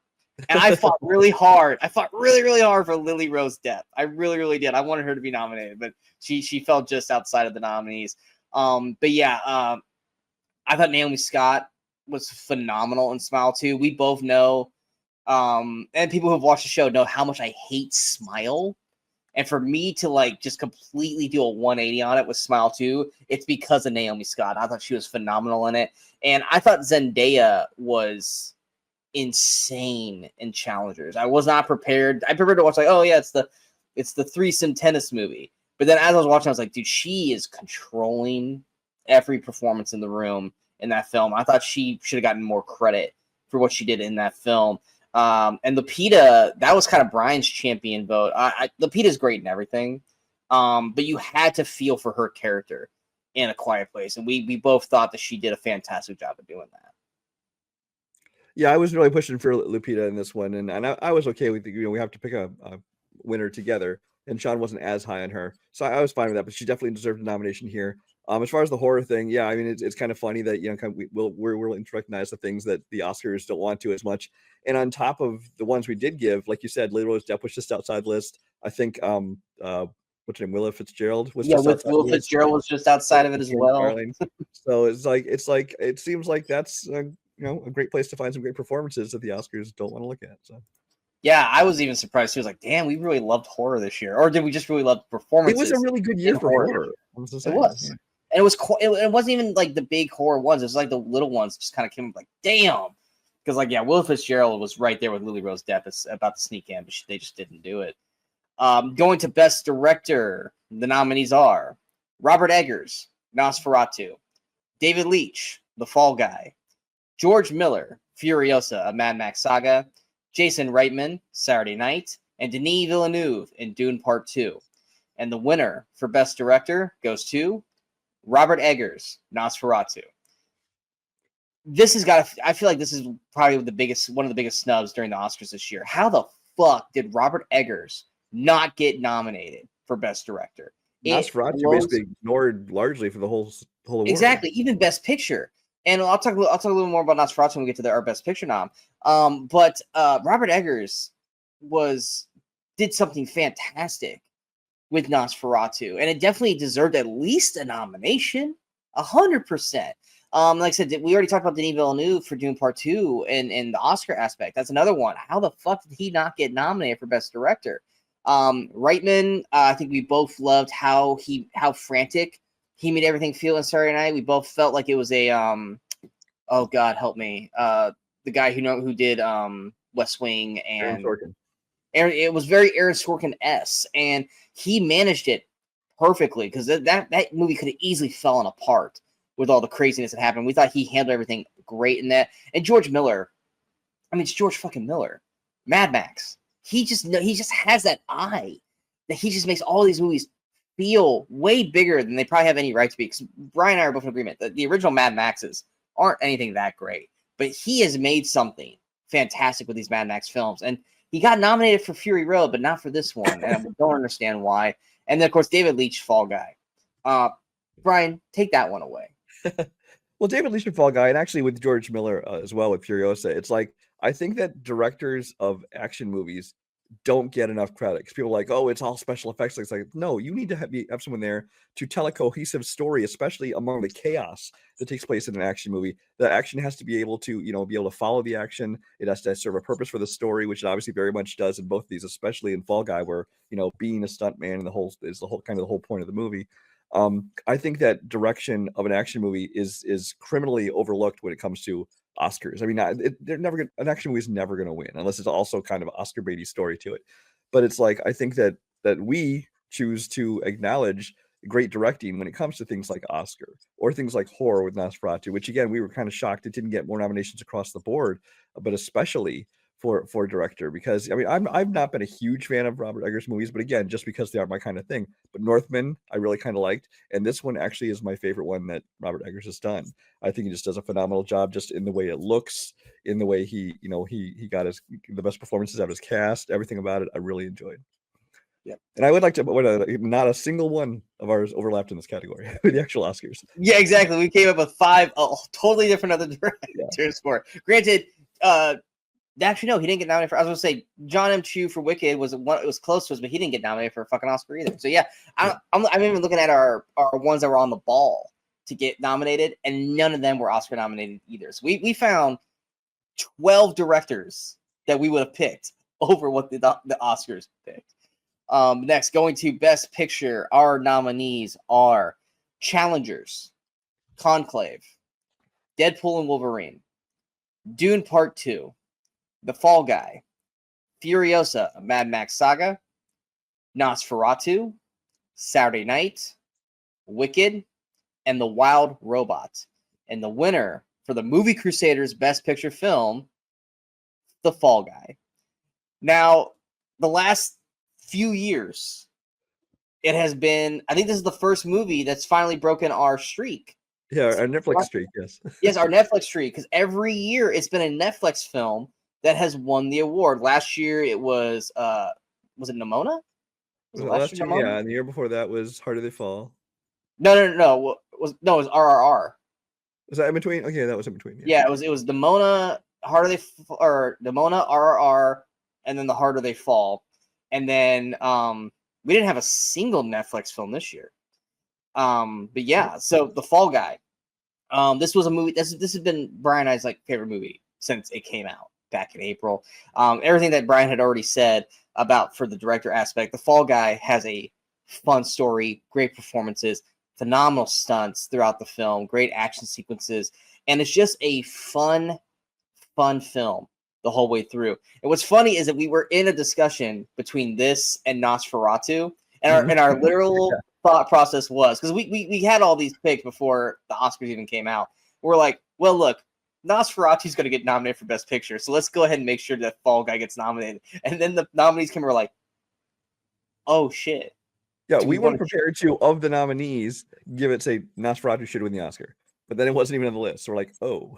And I fought really hard. I fought really, really hard for Lily Rose Depp. I really, really did. I wanted her to be nominated, but she fell just outside of the nominees. But yeah, I thought Naomi Scott was phenomenal in Smile 2. We both know, and people who have watched the show know how much I hate Smile. And for me to like just completely do a 180 on it with Smile 2, it's because of Naomi Scott. I thought she was phenomenal in it. And I thought Zendaya was insane in Challengers. I was not prepared. I prepared to watch like, oh yeah, it's the threesome tennis movie. But then as I was watching, I was like, dude, she is controlling every performance in the room in that film. I thought she should have gotten more credit for what she did in that film. And Lupita, that was kind of Brian's champion vote. Lupita's great in everything, but you had to feel for her character in A Quiet Place, and we both thought that she did a fantastic job of doing that. Yeah, I was really pushing for Lupita in this one, and I was okay with we have to pick a winner together, and Sean wasn't as high on her, so I was fine with that. But she definitely deserved a nomination here. As far as the horror thing, yeah, I mean it's kind of funny that we're willing to recognize the things that the Oscars don't want to as much. And on top of the ones we did give, like you said, Lily Rose Depp was just outside the list. I think what's her name, Willa Fitzgerald was just outside Will Fitzgerald was just outside of it as well. So it seems like that's a great place to find some great performances that the Oscars don't want to look at. So. Yeah, I was even surprised. He was like, "Damn, we really loved horror this year," or did we just really love performances? It was a really good year for horror. It was. Yeah. And it wasn't even like the big horror ones. It was like the little ones just kind of came like, damn. Because like, yeah, Will Fitzgerald was right there with Lily Rose Depp about to sneak in, but they just didn't do it. Going to Best Director, the nominees are Robert Eggers, Nosferatu, David Leitch, The Fall Guy, George Miller, Furiosa, A Mad Max Saga, Jason Reitman, Saturday Night, and Denis Villeneuve in Dune Part 2. And the winner for Best Director goes to Robert Eggers, Nosferatu. I feel like this is probably one of the biggest snubs during the Oscars this year. How the fuck did Robert Eggers not get nominated for Best Director? Nosferatu basically ignored largely for the whole award. Exactly, even Best Picture. And I'll talk a little more about Nosferatu when we get to our Best Picture nom. But Robert Eggers did something fantastic with Nosferatu, and it definitely deserved at least a nomination, 100%. Like I said, we already talked about Denis Villeneuve for Dune Part 2 and the Oscar aspect. That's another one. How the fuck did he not get nominated for Best Director? Reitman, I think we both loved how frantic he made everything feel in Saturday Night. We both felt like it was a oh God help me, the guy who did West Wing and it was very Aaron Sorkin-esque, and he managed it perfectly because that movie could have easily fallen apart with all the craziness that happened. We thought he handled everything great in that. And George Miller, I mean, it's George fucking Miller, Mad Max. He just has that eye that he just makes all these movies feel way bigger than they probably have any right to be. Because Brian and I are both in agreement that the original Mad Maxes aren't anything that great, but he has made something fantastic with these Mad Max films. And he got nominated for Fury Road, but not for this one, and I don't understand why. And then, of course, David Leitch, Fall Guy. Brian, take that one away. Well, David Leitch and Fall Guy, and actually with George Miller as well with Furiosa, it's like I think that directors of action movies don't get enough credit because people are like, oh, it's all special effects. It's like, no, you need to have someone there to tell a cohesive story, especially among the chaos that takes place in an action movie. The action has to be able to, be able to follow the action. It has to serve a purpose for the story, which it obviously very much does in both of these, especially in Fall Guy, where being a stuntman and the whole point of the movie. I think that direction of an action movie is criminally overlooked when it comes to Oscars. I mean, an action movie is never going to win unless it's also kind of an Oscar baity story to it. But it's like I think that we choose to acknowledge great directing when it comes to things like Oscar or things like horror with Nosferatu, which again we were kind of shocked it didn't get more nominations across the board, but especially for director, because I mean I've not been a huge fan of Robert Eggers movies, but again just because they aren't my kind of thing. But Northman I really kind of liked, and this one actually is my favorite one that Robert Eggers has done. I think he just does a phenomenal job just in the way it looks, in the way he got the best performances out of his cast, everything about it I really enjoyed. Yeah, and I would like to not a single one of ours overlapped in this category with the actual Oscars. Yeah, exactly. We came up with 5 totally different other directors Yeah. for. Granted, actually no, he didn't get nominated for. I was gonna say John M. Chu for Wicked was one. It was close to us, but he didn't get nominated for a fucking Oscar either. So yeah, I'm even looking at our ones that were on the ball to get nominated, and none of them were Oscar nominated either. So we found 12 directors that we would have picked over what the Oscars picked. Next, going to Best Picture, our nominees are Challengers, Conclave, Deadpool and Wolverine, Dune Part 2, The Fall Guy, Furiosa, a Mad Max Saga, Nosferatu, Saturday Night, Wicked, and The Wild Robot. And the winner for the Movie Crusaders Best Picture film, The Fall Guy. Now, the last few years, it has been, I think this is the first movie that's finally broken our streak. Yeah, our Netflix streak, yes. Yes, our Netflix streak, because every year it's been a Netflix film that has won the award. Last year it was it Nimona? Was it last year? Yeah, and the year before that was Harder They Fall. No. It was RRR. Was that in between? Okay, that was in between. Yeah, it was Nimona, Nimona, RRR, and then The Harder They Fall. And then we didn't have a single Netflix film this year. But yeah, so The Fall Guy. This was a movie. This has been Brian and I's favorite movie since it came out back in April. Everything that Brian had already said about for the director aspect, The Fall Guy has a fun story, great performances, phenomenal stunts throughout the film, great action sequences, and it's just a fun film the whole way through. And what's funny is that we were in a discussion between this and Nosferatu, and our literal thought process was, because we had all these picks before the Oscars even came out. We're like, well, look, Nosferatu's going to get nominated for Best Picture, so let's go ahead and make sure that Fall Guy gets nominated. And then the nominees came, and we're like, oh shit. Yeah, we weren't prepared to, of the nominees, say Nosferatu should win the Oscar. But then it wasn't even on the list. So we're like, oh.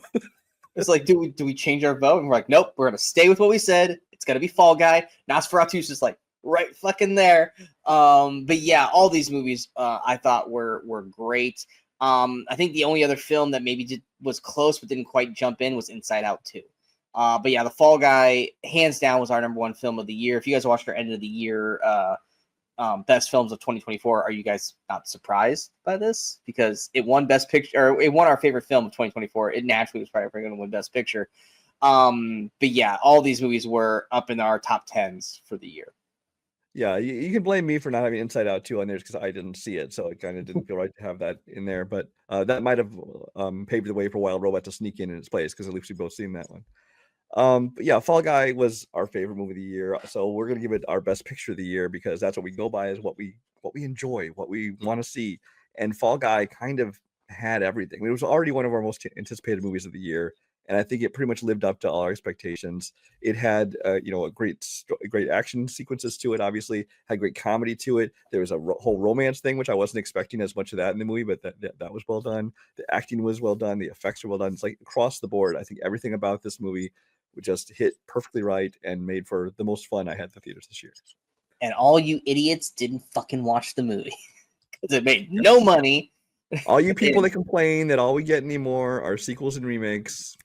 It's like, do we change our vote? And we're like, nope, we're going to stay with what we said. It's going to be Fall Guy. Nosferatu's just right fucking there. But yeah, all these movies I thought were great. I think the only other film that maybe was close but didn't quite jump in was Inside Out 2. But yeah, The Fall Guy, hands down, was our #1 film of the year. If you guys watched our end of the year best films of 2024, are you guys not surprised by this? Because it won Best Picture, or it won our favorite film of 2024. It naturally was probably going to win Best Picture. But yeah, all these movies were up in our top 10s for the year. Yeah, you can blame me for not having Inside Out 2 on there because I didn't see it, so it kind of didn't feel right to have that in there. But that might have paved the way for Wild Robot to sneak in its place, because at least we've both seen that one. But yeah, Fall Guy was our favorite movie of the year, so we're gonna give it our Best Picture of the year, because that's what we go by, is what we enjoy, what we want to see. And Fall Guy kind of had everything. I mean, it was already one of our most anticipated movies of the year, and I think it pretty much lived up to all our expectations. It had a great action sequences to it. Obviously, had great comedy to it. There was a whole romance thing, which I wasn't expecting as much of that in the movie, but that was well done. The acting was well done. The effects were well done. It's like across the board, I think everything about this movie just hit perfectly right and made for the most fun I had at the theaters this year. And all you idiots didn't fucking watch the movie because it made no money. All you people that complain that all we get anymore are sequels and remakes.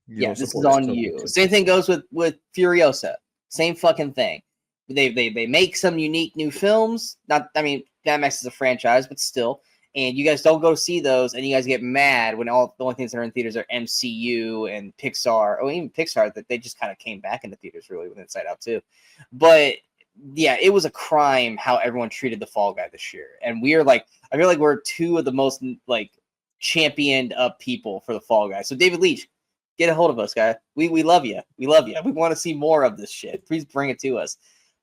Yeah, this is on you. Same thing goes with Furiosa. Same fucking thing. They make some unique new films. Mad Max is a franchise, but still. And you guys don't go see those, and you guys get mad when the only things that are in theaters are MCU and Pixar. Oh, even Pixar, that they just kind of came back into theaters really with Inside Out too. But yeah, it was a crime how everyone treated The Fall Guy this year. And we are I feel like we're two of the most championed up people for The Fall Guy. So David Leitch, get a hold of us, guy. We love you. We love you. We want to see more of this shit. Please bring it to us.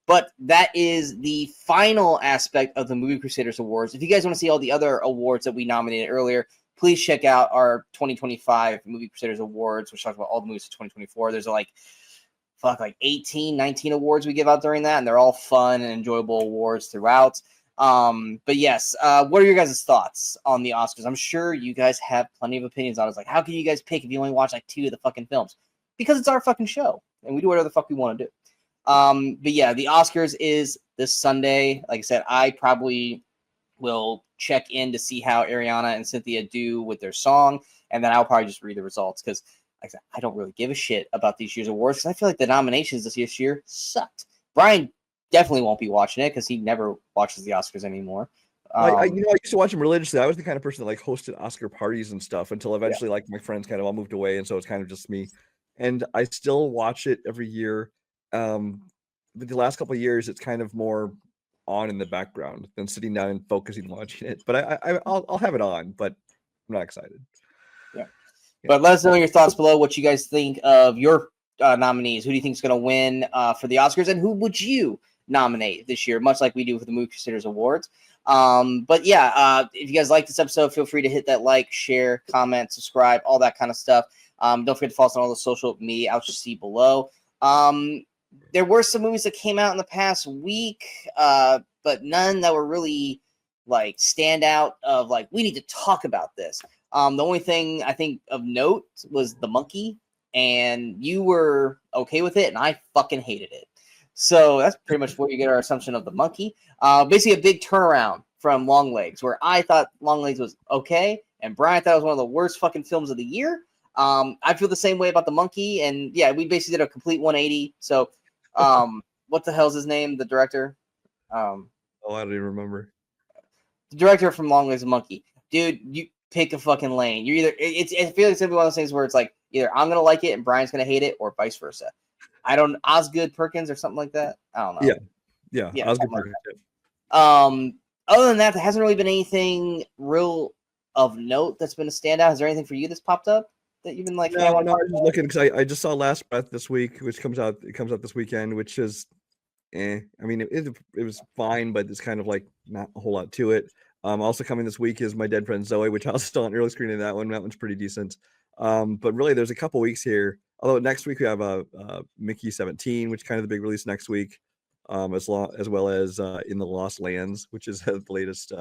But that is the final aspect of the Movie Crusaders Awards. If you guys want to see all the other awards that we nominated earlier, please check out our 2025 Movie Crusaders Awards, which talks about all the movies of 2024. There's 18, 19 awards we give out during that, and they're all fun and enjoyable awards throughout. But yes, what are your guys' thoughts on the Oscars? I'm sure you guys have plenty of opinions on it. It's how can you guys pick if you only watch 2 of the fucking films? Because it's our fucking show, and we do whatever the fuck we want to do. But yeah, the Oscars is this Sunday. Like I said, I probably will check in to see how Ariana and Cynthia do with their song, and then I'll probably just read the results because, like I said, I don't really give a shit about this year's awards because I feel like the nominations this year sucked. Brian definitely won't be watching it because he never watches the Oscars anymore. I used to watch them religiously. I was the kind of person that like hosted Oscar parties and stuff until eventually like my friends kind of all moved away, and so it's kind of just me. And I still watch it every year. But the last couple of years, it's kind of more on in the background than sitting down and focusing watching it. But I'll have it on, but I'm not excited. Yeah. But let us know your thoughts below. What you guys think of your nominees? Who do you think is going to win for the Oscars, and who would you nominate this year? Much like we do for the Movie Crusaders Awards. But yeah, if you guys like this episode, feel free to hit that like, share, comment, subscribe, all that kind of stuff. Don't forget to follow us on all the social media outlets you see below. There were some movies that came out in the past week, but none that were really like stand out of like, we need to talk about this. The only thing I think of note was The Monkey, and you were okay with it, and I fucking hated it. So that's pretty much where you get our assumption of The Monkey. Basically a big turnaround from Longlegs, where I thought Longlegs was okay, and Brian thought it was one of the worst fucking films of the year. I feel the same way about The Monkey, and yeah, we basically did a complete 180. So, what the hell's his name? The director? I don't even remember. The director from Longlegs and Monkey. Dude, you pick a fucking lane. You're either I feel like it's gonna be one of those things where it's like either I'm gonna like it and Brian's gonna hate it, or vice versa. I don't Osgood Perkins or something like that. I don't know. Yeah. Osgood Perkins. Other than that, there hasn't really been anything real of note that's been a standout. Is there anything for you that's popped up that you've been like? No, I was just looking because I just saw Last Breath this week, which comes out this weekend, which is, I mean, it was fine, but it's kind of like not a whole lot to it. Also coming this week is My Dead Friend Zoe, which I was still on early screening that one. That one's pretty decent. But really, there's a couple weeks here. Although next week we have Mickey 17, which is kind of the big release next week, as well as In the Lost Lands, which is the latest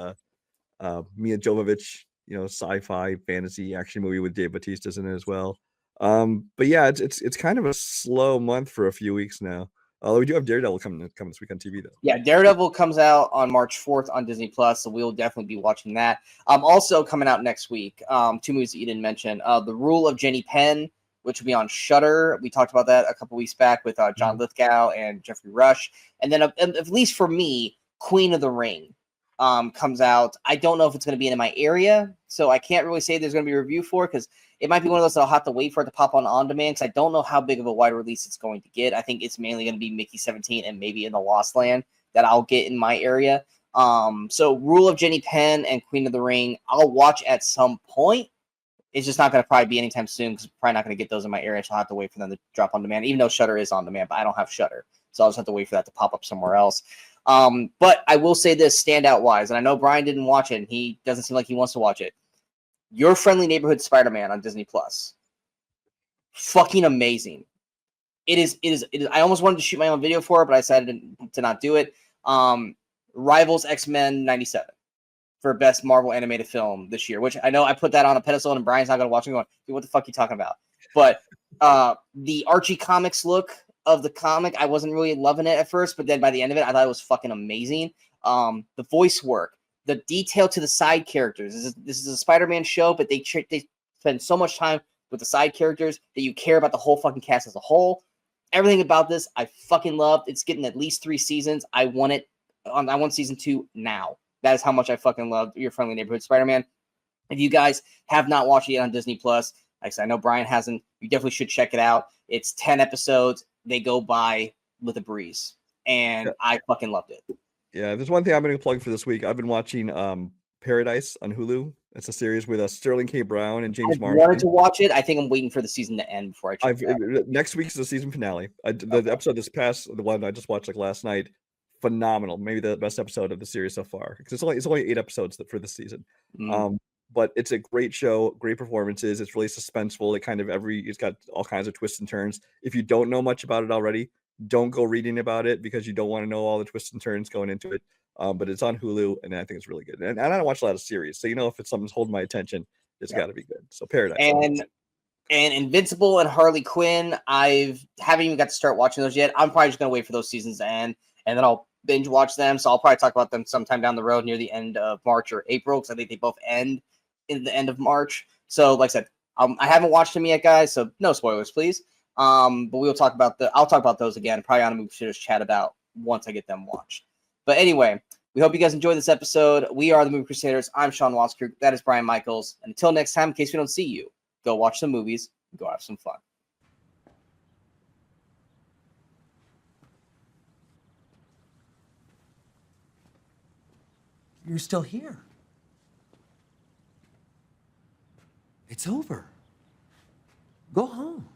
Mia Jovovich, sci-fi fantasy action movie with Dave Bautista's in it as well. But yeah, it's kind of a slow month for a few weeks now. Although we do have Daredevil coming this week on TV though. Yeah, Daredevil comes out on March 4th on Disney Plus, so we'll definitely be watching that. Also coming out next week, two movies that you didn't mention: The Rule of Jenny Penn, which will be on Shudder. We talked about that a couple weeks back with John Lithgow and Jeffrey Rush, and then at least for me, Queen of the Ring comes out. I don't know if it's going to be in my area, so I can't really say there's going to be a review for it because it might be one of those that I'll have to wait for it to pop on demand because I don't know how big of a wide release it's going to get. I think it's mainly going to be Mickey 17 and maybe In the Lost Land that I'll get in my area. So Rule of Jenny Penn and Queen of the Ring, I'll watch at some point. It's just not going to probably be anytime soon because I'm probably not going to get those in my area, so I'll have to wait for them to drop on demand, even though Shudder is on demand, but I don't have Shudder. So I'll just have to wait for that to pop up somewhere else. But I will say this standout-wise, and I know Brian didn't watch it, and he doesn't seem like he wants to watch it. Your Friendly Neighborhood Spider-Man on Disney Plus. Fucking amazing. It is. I almost wanted to shoot my own video for it, but I decided to not do it. Rivals X-Men 97 for best Marvel animated film this year, which I know I put that on a pedestal, and Brian's not going to watch it going, dude, what the fuck are you talking about? But the Archie Comics look of the comic, I wasn't really loving it at first, but then by the end of it, I thought it was fucking amazing. The voice work, the detail to the side characters. This is a Spider-Man show, but they spend so much time with the side characters that you care about the whole fucking cast as a whole. Everything about this, I fucking loved. It's getting at least 3 seasons. I want season 2 now. That is how much I fucking loved Your Friendly Neighborhood Spider-Man. If you guys have not watched it yet on Disney Plus, like I said, I know Brian hasn't. You definitely should check it out. It's 10 episodes. They go by with a breeze, and I fucking loved it. Yeah, there's one thing I'm going to plug for this week. I've been watching Paradise on Hulu. It's a series with Sterling K. Brown and James Marsden. I wanted to watch it. I think I'm waiting for the season to end before I check it out. Next week's the season finale. The episode the one I just watched like last night, phenomenal. Maybe the best episode of the series so far because it's only 8 episodes for this season. But it's a great show, great performances. It's really suspenseful. It's got all kinds of twists and turns. If you don't know much about it already, don't go reading about it because you don't want to know all the twists and turns going into it. But it's on Hulu, and I think it's really good. And I don't watch a lot of series, so if it's something's holding my attention, it's got to be good. So Paradise. And And Invincible and Harley Quinn, haven't even got to start watching those yet. I'm probably just gonna wait for those seasons to end, and then I'll binge watch them. So I'll probably talk about them sometime down the road near the end of March or April, because I think they both end in the end of March. So like I said, I haven't watched them yet, guys, so no spoilers, please. But I'll talk about those again, probably on a Movie Crusaders chat about once I get them watched. But anyway, we hope you guys enjoyed this episode. We are the Movie Crusaders. I'm Sean Waskirk. That is Brian Michaels. And until next time, in case we don't see you, go watch some movies, go have some fun. You're still here. It's over. Go home.